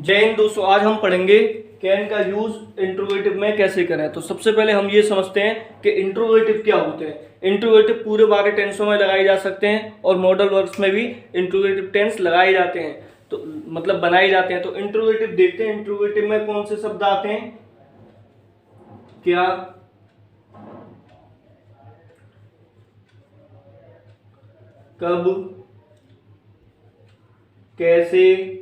जय हिंद दोस्तों, आज हम पढ़ेंगे कैन का यूज इंट्रोगेटिव में कैसे करें। तो सबसे पहले हम ये समझते हैं कि इंट्रोगेटिव क्या होते हैं। इंट्रोगेटिव पूरे बारह टेंसों में लगाए जा सकते हैं और मॉडल वर्ब्स में भी इंट्रोगेटिव टेंस लगाए जाते हैं, तो मतलब बनाए जाते हैं। तो इंट्रोगेटिव देखते हैं, इंट्रोगेटिव में कौन से शब्द आते हैं, क्या, कब, कैसे,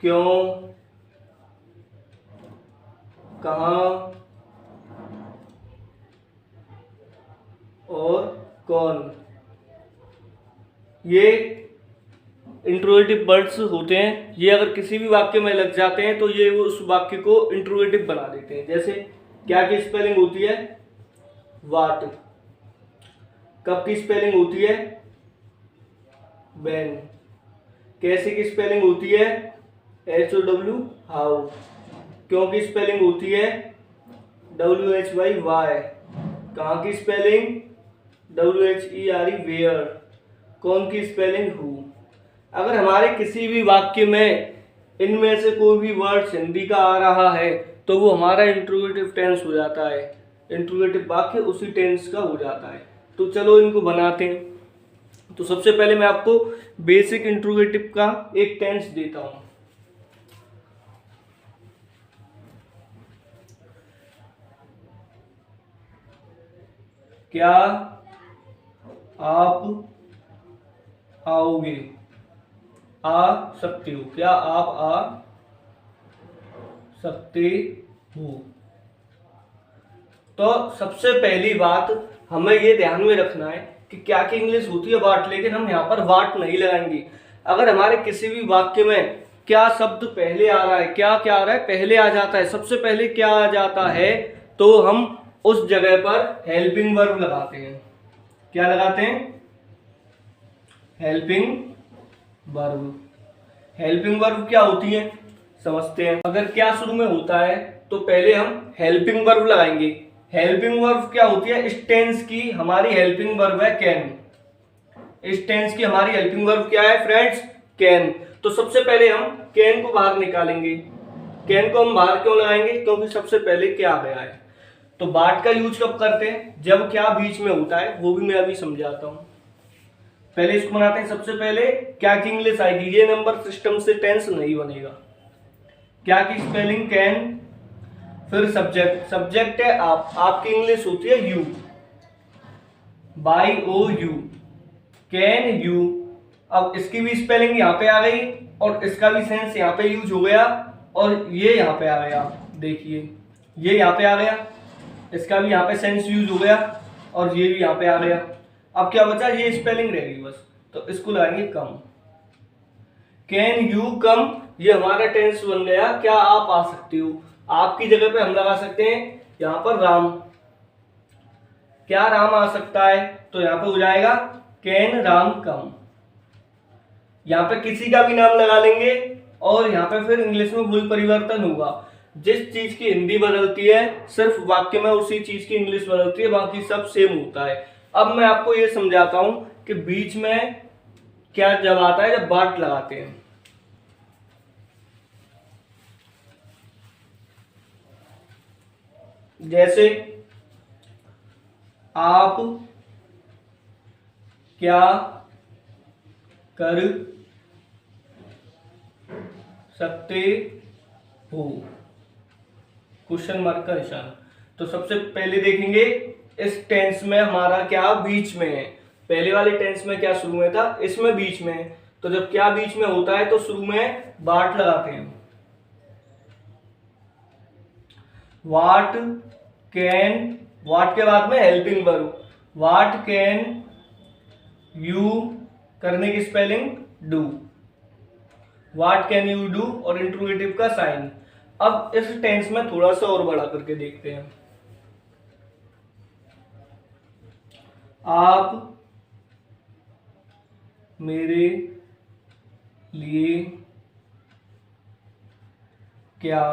क्यों, कहाँ और कौन। ये इंट्रोगेटिव वर्ड्स होते हैं। ये अगर किसी भी वाक्य में लग जाते हैं तो ये उस वाक्य को इंट्रोगेटिव बना देते हैं। जैसे क्या की स्पेलिंग होती है वाट, कब की स्पेलिंग होती है व्हेन, कैसे की स्पेलिंग होती है HOW हाउ, क्यों की स्पेलिंग होती है WHY वाई, कहाँ की स्पेलिंग WHERE वेयर, कौन की स्पेलिंग हु। अगर हमारे किसी भी वाक्य में इनमें से कोई भी वर्ड हिंदी का आ रहा है तो वो हमारा इंट्रोगेटिव टेंस हो जाता है। इंट्रोगेटिव वाक्य उसी टेंस का हो जाता है। तो चलो इनको बनाते हैं। तो सबसे पहले मैं आपको बेसिक इंट्रोगेटिव का एक टेंस देता हूं। क्या आप आओगे, आ सकते हो, क्या आप आ सकते हो। तो सबसे पहली बात हमें ये ध्यान में रखना है कि क्या की इंग्लिश होती है वाट, लेकिन हम यहाँ पर वाट नहीं लगाएंगे। अगर हमारे किसी भी वाक्य में क्या शब्द पहले आ रहा है, क्या क्या आ रहा है पहले आ जाता है, सबसे पहले क्या आ जाता है, तो हम उस जगह पर हेल्पिंग वर्ब लगाते हैं। क्या लगाते हैं? Helping verb. हेल्पिंग वर्ब क्या होती है समझते हैं। अगर क्या शुरू में होता है तो पहले हम हेल्पिंग वर्ब लगाएंगे। हेल्पिंग वर्ब क्या होती है? इस टेंस की हमारी हेल्पिंग वर्ब है कैन। इस टेंस की हमारी हेल्पिंग वर्ब क्या है फ्रेंड्स? कैन। तो सबसे पहले हम कैन को बाहर निकालेंगे। कैन को हम बाहर क्यों लगाएंगे? क्योंकि सबसे पहले क्या आ गया है। तो बाट का यूज कब करते हैं? जब क्या बीच में होता है, वो भी मैं अभी समझाता हूं। पहले इसको बनाते हैं। सबसे पहले क्या की इंग्लिश आएगी, ये नंबर सिस्टम से टेंस नहीं बनेगा। क्या की स्पेलिंग कैन, फिर सब्जेक्ट, सब्जेक्ट है आप, आपकी इंग्लिश होती है you, Y O U, can you. अब इसकी भी स्पेलिंग यहां पे आ गई और इसका भी सेंस यहां पे यूज हो गया और ये यहां पे आ गया। देखिए ये यहां पे आ गया, इसका भी यहां पे सेंस यूज हो गया और ये भी यहां पे आ गया। अब क्या बचा? ये स्पेलिंग रहेगी बस, तो इसको लगाएंगे कम। कैन यू कम, ये हमारा टेंस बन गया क्या आप आ सकते हो। आपकी जगह पे हम लगा सकते हैं यहां पर राम। क्या राम आ सकता है? तो यहां पे हो जाएगा कैन राम कम। यहां पे किसी का भी नाम लगा लेंगे और यहां पे फिर इंग्लिश में वही परिवर्तन होगा। जिस चीज की हिंदी बदलती है सिर्फ वाक्य में उसी चीज की इंग्लिश बदलती है, बाकी सब सेम होता है। अब मैं आपको ये समझाता हूं कि बीच में क्या जब आता है, जब बाट लगाते हैं। जैसे आप क्या कर सकते हो, क्वेश्चन मार्क का निशान। तो सबसे पहले देखेंगे इस टेंस में हमारा क्या बीच में है। पहले वाले टेंस में क्या शुरू में था, इसमें बीच में है। तो जब क्या बीच में होता है तो शुरू में बाट लगाते हैं। वाट कैन, वाट के बाद में helping verb, what can you, करने की spelling do, what can you do और इंट्रोगेटिव का साइन। अब इस टेंस में थोड़ा सा और बड़ा करके देखते हैं। आप मेरे लिए क्या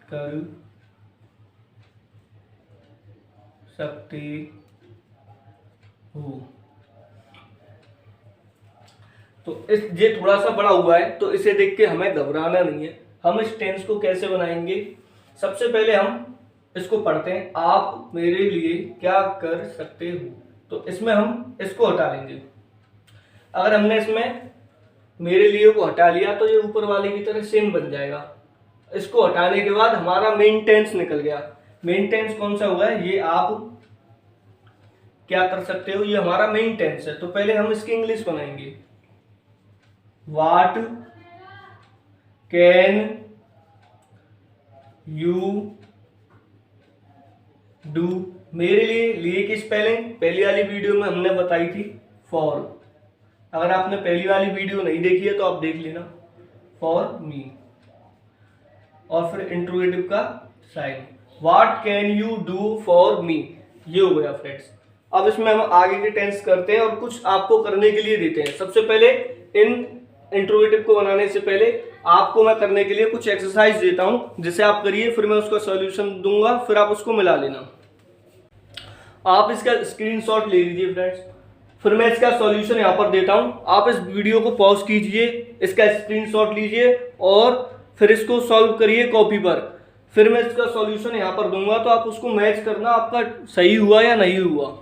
कर सकते हो। तो इस ये थोड़ा सा बड़ा हुआ है, तो इसे देख के हमें घबराना नहीं है। हम इस टेंस को कैसे बनाएंगे, सबसे पहले हम इसको पढ़ते हैं। आप मेरे लिए क्या कर सकते हो, तो इसमें हम इसको हटा लेंगे। अगर हमने इसमें मेरे लिए को हटा लिया तो ये ऊपर वाले की तरह सेम बन जाएगा। इसको हटाने के बाद हमारा मेन टेंस निकल गया। मेन टेंस कौन सा हुआ है, ये आप क्या कर सकते हो, ये हमारा मेन टेंस है। तो पहले हम इसकी इंग्लिश बनाएंगे। व्हाट कैन यू डू, मेरे लिए की स्पेलिंग पहली वाली वीडियो में हमने बताई थी, फॉर। अगर आपने पहली वाली वीडियो नहीं देखी है तो आप देख लेना, फॉर मी, और फिर इंट्रोगेटिव का sign. What can you do for me, ये हो गया फ्रेंड्स। अब इसमें हम आगे के टेंस करते हैं और कुछ आपको करने के लिए देते हैं। सबसे पहले इन इंट्रोगेटिव को बनाने से पहले आपको मैं करने के लिए कुछ एक्सरसाइज देता हूं, जिसे आप करिए, फिर मैं उसका सॉल्यूशन दूंगा, फिर आप उसको मिला लेना। आप इसका स्क्रीनशॉट ले लीजिए फ्रेंड्स, फिर मैं इसका सॉल्यूशन यहाँ पर देता हूं। आप इस वीडियो को पॉज कीजिए, इसका स्क्रीनशॉट लीजिए और फिर इसको सॉल्व करिए कॉपी पर। फिर मैं इसका सॉल्यूशन यहाँ पर दूंगा, तो आप उसको मैच करना, आपका सही हुआ या नहीं हुआ।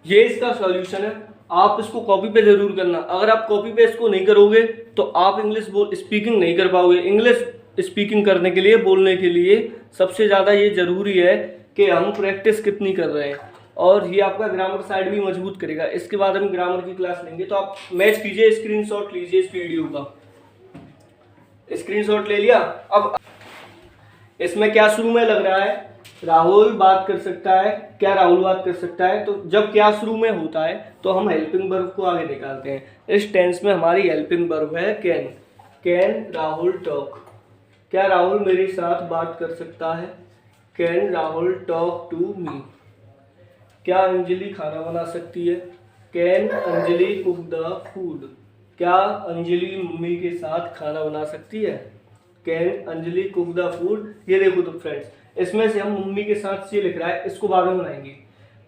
ये इसका सॉल्यूशन है, आप इसको कॉपी पे जरूर करना। अगर आप कॉपी पे इसको नहीं करोगे तो आप इंग्लिश स्पीकिंग नहीं कर पाओगे। इंग्लिश स्पीकिंग करने के लिए, बोलने के लिए सबसे ज़्यादा ये जरूरी है कि हम प्रैक्टिस कितनी कर रहे हैं, और ये आपका ग्रामर साइड भी मजबूत करेगा। इसके बाद हम ग्रामर की क्लास लेंगे, तो आप मैच कीजिए, स्क्रीनशॉट लीजिए इस वीडियो का। स्क्रीनशॉट ले लिया। अब इसमें क्या शुरू में लग रहा है, राहुल बात कर सकता है, क्या राहुल बात कर सकता है, तो जब क्या शुरू में होता है तो हम हेल्पिंग वर्ब को आगे निकालते हैं। इस टेंस में हमारी हेल्पिंग वर्ब है कैन। कैन राहुल टॉक, क्या राहुल मेरे साथ बात कर सकता है, can Rahul talk to me. क्या अंजलि खाना बना सकती है, can Anjali cook the food, क्या अंजलि मम्मी के साथ खाना बना सकती है, can Anjali cook the food. ये देखो तो फ्रेंड्स, इसमें से हम मम्मी के साथ से लिख रहा है, इसको बाद में बनाएंगे।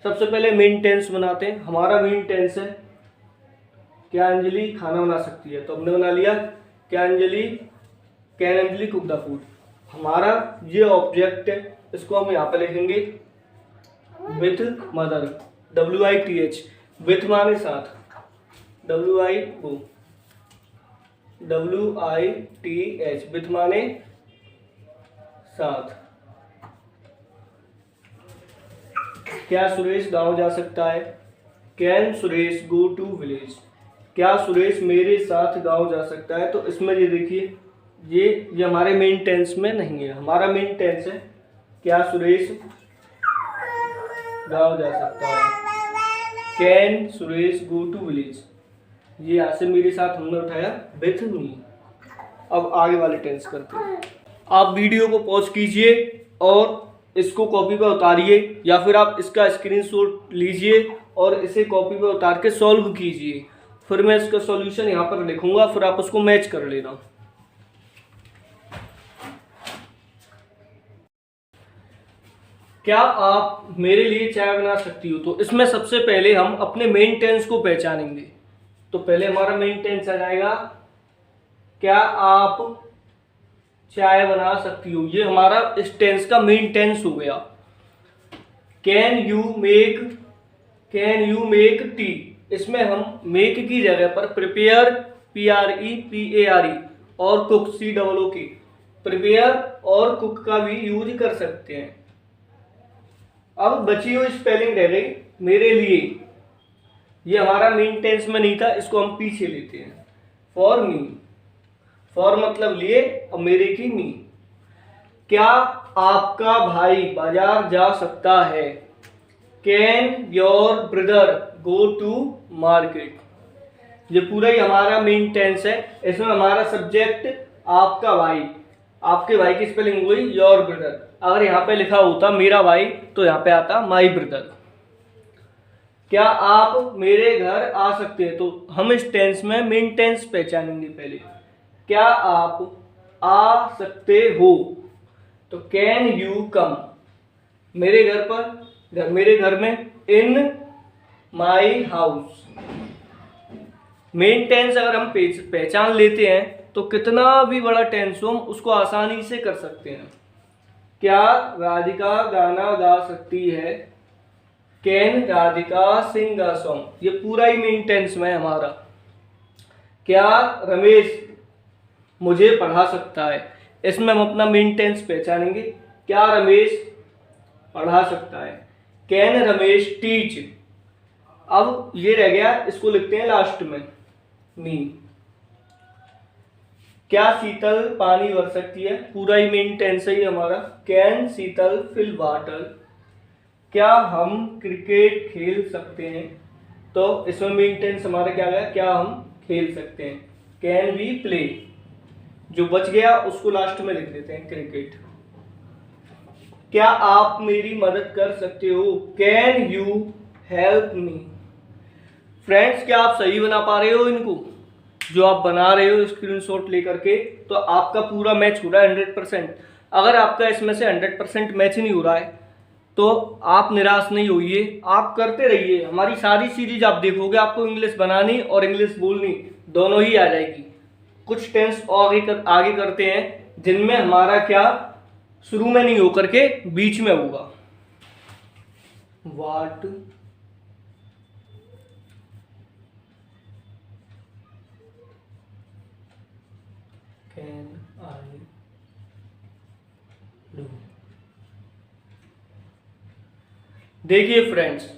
सबसे पहले मेन टेंस बनाते हैं। हमारा मेन टेंस है क्या अंजलि खाना बना सकती है, तो हमने बना लिया क्या Anjali, can Anjali cook the food. हमारा ये ऑब्जेक्ट है, इसको हम यहाँ पे लिखेंगे विथ मदर, WITH, विथ माने साथ, WITH, विथ माने साथ। क्या सुरेश गांव जा सकता है, can Suresh go to village, क्या सुरेश मेरे साथ गांव जा सकता है। तो इसमें ये देखिए, ये हमारे मेन टेंस में नहीं है। हमारा मेन टेंस है क्या सुरेश गांव जा सकता है, can Suresh go to village. ये यहाँ से मेरे साथ हमने उठाया विथ मी। अब आगे वाले टेंस करते हैं। आप वीडियो को पॉज कीजिए और इसको कॉपी पर उतारिए, या फिर आप इसका स्क्रीनशॉट लीजिए और इसे कॉपी पर उतार के सॉल्व कीजिए। फिर मैं इसका सॉल्यूशन यहाँ पर लिखूंगा, फिर आप उसको मैच कर लेना। क्या आप मेरे लिए चाय बना सकती हो, तो इसमें सबसे पहले हम अपने मेन टेंस को पहचानेंगे। तो पहले हमारा मेन टेंस आ जाएगा क्या आप चाय बना सकती हो, ये हमारा इस टेंस का मेन टेंस हो गया। कैन यू मेक टी, इसमें हम मेक की जगह पर प्रिपेयर, PREPARE, और कुक, COOK, प्रिपेयर और कुक का भी यूज कर सकते हैं। अब बची हुई स्पेलिंग रह गई मेरे लिए, ये हमारा मेन टेंस में नहीं था, इसको हम पीछे लेते हैं। फॉर मी, फॉर मतलब लिए और मेरे की मी। क्या आपका भाई बाजार जा सकता है, can your brother go to market. ये पूरा ही हमारा मेन टेंस है। इसमें हमारा सब्जेक्ट आपका भाई, आपके भाई की स्पेलिंग हुई योर ब्रदर। अगर यहाँ पे लिखा होता मेरा भाई तो यहाँ पे आता माई ब्रदर। क्या आप मेरे घर आ सकते हैं, तो हम इस टेंस में मेन टेंस पहचानेंगे पहले। क्या आप आ सकते हो, तो कैन यू कम। मेरे घर पर, मेरे घर में, इन माई हाउस। मेन टेंस अगर हम पहचान लेते हैं तो कितना भी बड़ा टेंस हो हम उसको आसानी से कर सकते हैं। क्या राधिका गाना गा सकती है? Can Radhika sing a song? ये पूरा ही मेन टेंस में है हमारा। क्या रमेश मुझे पढ़ा सकता है? इसमें हम अपना मेन टेंस पहचानेंगे। क्या रमेश पढ़ा सकता है? Can Ramesh teach? अब ये रह गया, इसको लिखते हैं लास्ट में, मी। क्या शीतल पानी भर सकती है? पूरा ही मेन टेंस है हमारा। Can Sheetal fill water? क्या हम क्रिकेट खेल सकते हैं? तो इसमें मेन टेंस हमारा क्या है? क्या हम खेल सकते हैं? Can we play? जो बच गया उसको लास्ट में लिख देते हैं, क्रिकेट। क्या आप मेरी मदद कर सकते हो? Can you help me? Friends, क्या आप सही बना पा रहे हो इनको? जो आप बना रहे हो स्क्रीनशॉट लेकर के, तो आपका पूरा मैच हो रहा है 100%। अगर आपका इसमें से 100% मैच नहीं हो रहा है तो आप निराश नहीं होइए, आप करते रहिए। हमारी सारी सीरीज आप देखोगे, आपको इंग्लिश बनानी और इंग्लिश बोलनी दोनों ही आ जाएगी। कुछ टेंस आगे करते हैं जिनमें हमारा क्या शुरू में नहीं होकर के बीच में होगा। What can I do? देखिए फ्रेंड्स,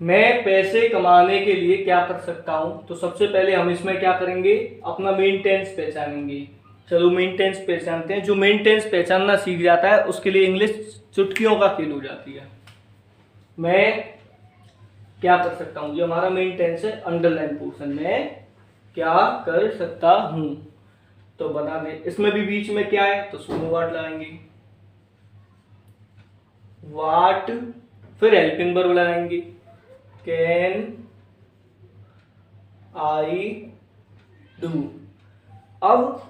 मैं पैसे कमाने के लिए क्या कर सकता हूं? तो सबसे पहले हम इसमें क्या करेंगे? अपना मेन टेंस पहचानेंगे। चलो मेन टेंस पहचानते हैं। जो मेन टेंस पहचानना सीख जाता है उसके लिए इंग्लिश चुटकियों का खेल हो जाती है। मैं क्या कर सकता हूं, ये हमारा मेन टेंस है, अंडरलाइन पोर्शन में क्या कर सकता हूं। तो बता दें, इसमें भी बीच में क्या है? तो सुनो वाट लगाएंगे, वाट, फिर हेल्पिंग वर्ब लगाएंगे, कैन आई डू। अब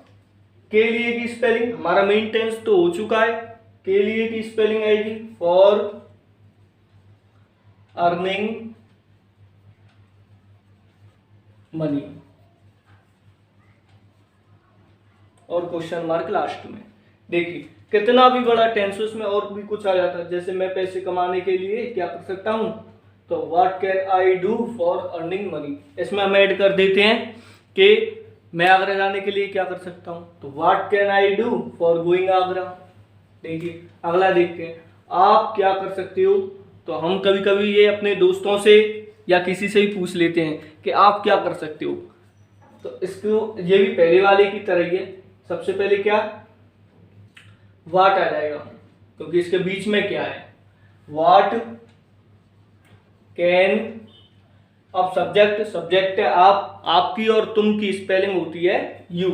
के लिए की स्पेलिंग, हमारा मेन टेंस तो हो चुका है। के लिए की स्पेलिंग आएगी फॉर अर्निंग मनी, और क्वेश्चन मार्क लास्ट में। देखिए कितना भी बड़ा टेंस उसमें और भी कुछ आ जाता है। जैसे मैं पैसे कमाने के लिए क्या कर सकता हूं? तो what can I do for earning money. इसमें हम ऐड कर देते हैं कि मैं आगरा जाने के लिए क्या कर सकता हूं? तो what can I do for going Agra. देखिए अगला देखते हैं, आप क्या कर सकते हो? तो हम कभी कभी ये अपने दोस्तों से या किसी से ही पूछ लेते हैं कि आप क्या कर सकते हो। तो इसको ये भी पहले वाले की तरह ही है। सबसे पहले क्या वाट आ जाएगा, क्योंकि इसके बीच में क्या है? What can. अब सब्जेक्ट है आप, आपकी और तुम की स्पेलिंग होती है you.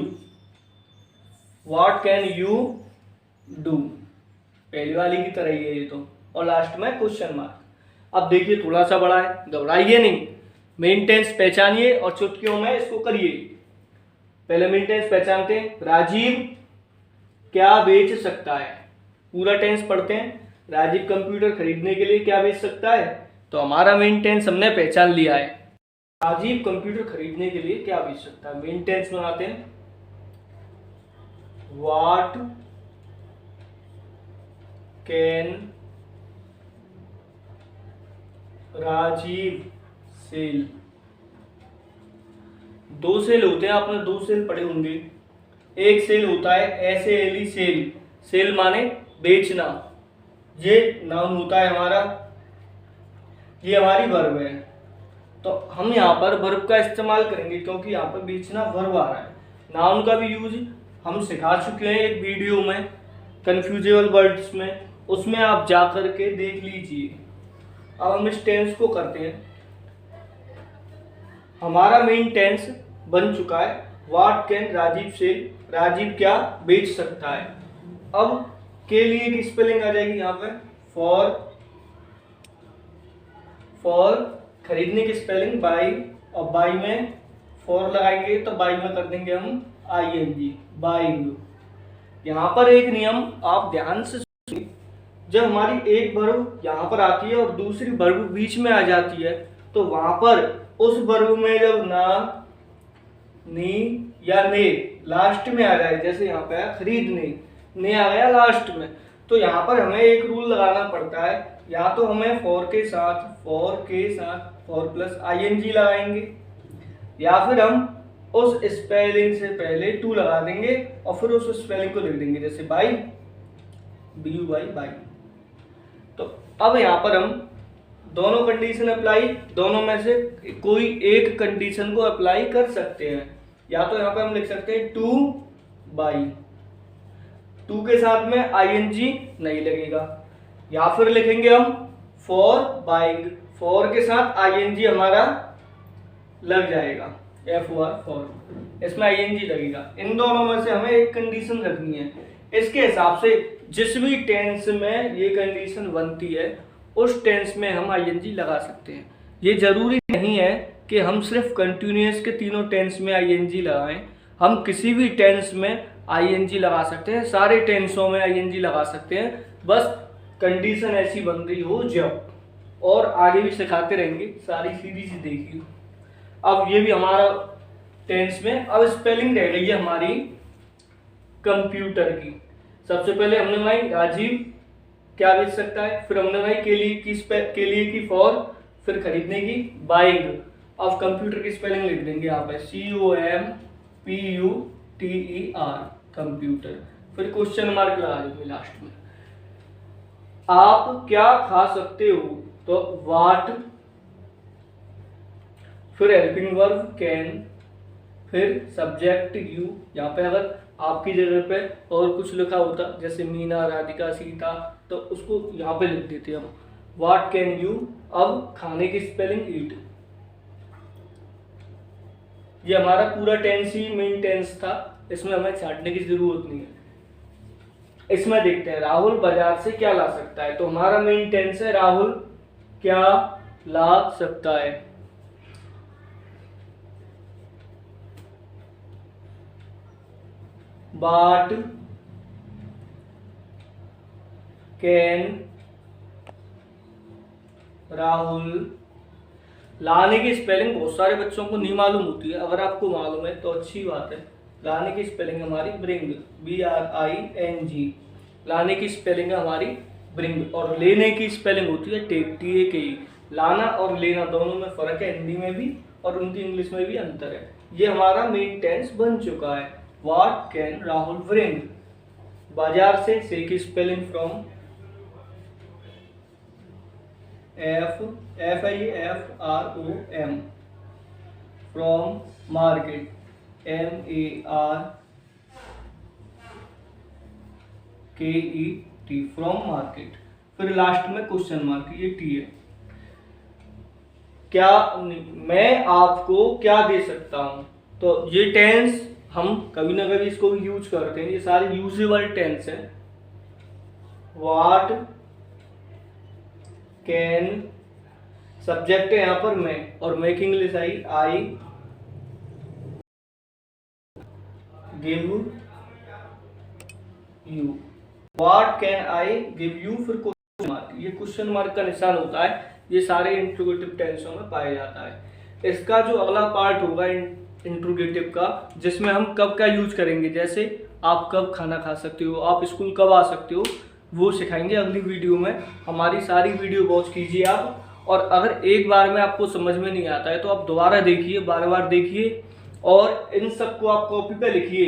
What can you do, पहली वाली की तरह ही है ये तो। और लास्ट में क्वेश्चन मार्क। अब देखिए थोड़ा सा बड़ा है, घबराइए नहीं, मेन टेंस पहचानिए और चुटकियों में इसको करिए। पहले मेन टेंस पहचानते हैं, राजीव क्या बेच सकता है? पूरा टेंस पढ़ते हैं। राजीव कंप्यूटर खरीदने के लिए क्या बेच सकता है? तो हमारा मेन टेंस हमने पहचान लिया है, राजीव कंप्यूटर खरीदने के लिए क्या बेच सकता है। मेन टेंस बनाते हैं, व्हाट कैन राजीव सेल। दो सेल होते हैं, आपने दो सेल पढ़े होंगे। एक सेल होता है SALE सेल, सेल माने बेचना, ये नाउन होता है हमारा, ये हमारी वर्ब है। तो हम यहाँ पर वर्ब का इस्तेमाल करेंगे क्योंकि यहाँ पर बेचना वर्ब आ रहा है। नाउन का भी यूज हम सिखा चुके हैं एक वीडियो में, कन्फ्यूजेबल वर्ड्स में, उसमें आप जा कर के देख लीजिए। अब हम इस टेंस को करते हैं। हमारा मेन टेंस बन चुका है, what can Rajiv sell, Rajiv क्या बेच सकता है। अब के लिए की स्पेलिंग आ जाएगी यहाँ पे फॉर खरीदने की स्पेलिंग बाई, और बाई में फॉर लगाएंगे तो बाई में कर देंगे हम ING, बाइंग। यहाँ पर एक नियम आप ध्यान से सुनिए, जब हमारी एक वर्ब यहाँ पर आती है और दूसरी वर्ब बीच में आ जाती है तो वहां पर उस वर्ब में जब ना, नी या ने लास्ट में आ जाए, जैसे यहाँ पे आया खरीदने, ने आ गया लास्ट में, तो यहाँ पर हमें एक रूल लगाना पड़ता है, या तो हमें फॉर प्लस आईएनजी लगाएंगे, या फिर हम उस स्पेलिंग से पहले टू लगा देंगे और फिर उस स्पेलिंग को लिख देंगे, जैसे बाई, BUY बाई। तो अब यहाँ पर हम दोनों कंडीशन अप्लाई, दोनों में से कोई एक कंडीशन को अप्लाई कर सकते हैं। या तो यहाँ पे हम लिख सकते हैं टू बाई, टू के साथ में आईएनजी नहीं लगेगा, या फिर लिखेंगे हम फॉर बाइंग, फॉर के साथ आईएनजी हमारा लग जाएगा, FOR फॉर, इसमें आईएनजी लगेगा। इन दोनों में से हमें एक कंडीशन रखनी है। इसके हिसाब से जिस भी टेंस में ये कंडीशन बनती है उस टेंस में हम आईएनजी लगा सकते हैं। ये जरूरी नहीं है कि हम सिर्फ कंटिन्यूअस के तीनों टेंस में आईएनजी लगाएं, हम किसी भी टेंस में आईएनजी लगा सकते हैं, सारे टेंसों में आईएनजी लगा सकते हैं, बस कंडीशन ऐसी बन रही हो जब। और आगे भी सिखाते रहेंगे, सारी सीरीज देखिए। अब ये भी हमारा टेंस में, अब स्पेलिंग रह गई है हमारी कंप्यूटर की। सबसे पहले हमने भाई राजीव क्या बेच सकता है, फिर हमने भाई के लिए की फॉर, फिर खरीदने की बाइंग। अब कंप्यूटर की स्पेलिंग लिख देंगे यहाँ पे COMPUTER कंप्यूटर, फिर क्वेश्चन मार्क लगा देंगे लास्ट में। आप क्या खा सकते हो, तो व्हाट, फिर हेल्पिंग वर्ब कैन, फिर सब्जेक्ट यू। यहाँ पे अगर आपकी जगह पे और कुछ लिखा होता, जैसे मीना, राधिका, सीता, तो उसको यहाँ पे लिख देते हम व्हाट कैन यू। अब खाने की स्पेलिंग ईट। ये हमारा पूरा टेंस ही मेन टेंस था, इसमें हमें छांटने की जरूरत नहीं है। इसमें देखते हैं राहुल बाजार से क्या ला सकता है, तो हमारा मेन टेंस है राहुल क्या ला सकता है। What can Rahul. लाने की स्पेलिंग बहुत सारे बच्चों को नहीं मालूम होती है, अगर आपको मालूम है तो अच्छी बात है। लाने की स्पेलिंग हमारी ब्रिंग, BRING, लाने की स्पेलिंग है हमारी ब्रिंग। और लेने की स्पेलिंग होती है टेक, TAKE। लाना और लेना दोनों में फर्क है, हिंदी में भी और उनकी इंग्लिश में भी अंतर है। ये हमारा मेन टेंस बन चुका है। What can Rahul bring. बाजार से की spelling from, FROM, from market, MARKET, from market. फिर लास्ट में क्वेश्चन मार्क, ये T है। क्या, मैं आपको क्या दे सकता हूं, तो ये टेंस हम कभी ना कभी इसको यूज करते हैं, ये सारे यूजेबल टेंस है। व्हाट कैन, सब्जेक्ट है यहाँ पर मैं, और मैं की English I give you. What can I give you, फिर क्वेश्चन मार्क। ये क्वेश्चन मार्क का निशान होता है, ये सारे इंट्रोगेटिव टेंसों में पाया जाता है। इसका जो अगला पार्ट होगा इंट्रोगेटिव का, जिसमें हम कब का यूज करेंगे, जैसे आप कब खाना खा सकते हो, आप स्कूल कब आ सकते हो, वो सिखाएंगे अगली वीडियो में। हमारी सारी वीडियो वॉच कीजिए आप, और अगर एक बार में आपको समझ में नहीं आता है तो आप दोबारा देखिए, बार बार देखिए, और इन सबको आप कॉपी पे लिखिए,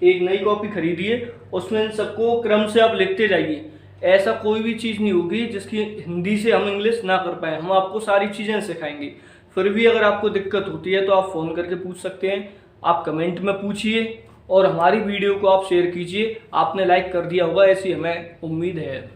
एक नई कॉपी खरीदिए, उसमें इन सबको क्रम से आप लिखते जाइए। ऐसा कोई भी चीज़ नहीं होगी जिसकी हिंदी से हम इंग्लिश ना कर पाए, हम आपको सारी चीज़ें सिखाएंगे। फिर भी अगर आपको दिक्कत होती है तो आप फ़ोन करके पूछ सकते हैं, आप कमेंट में पूछिए, और हमारी वीडियो को आप शेयर कीजिए। आपने लाइक कर दिया होगा, ऐसी हमें उम्मीद है।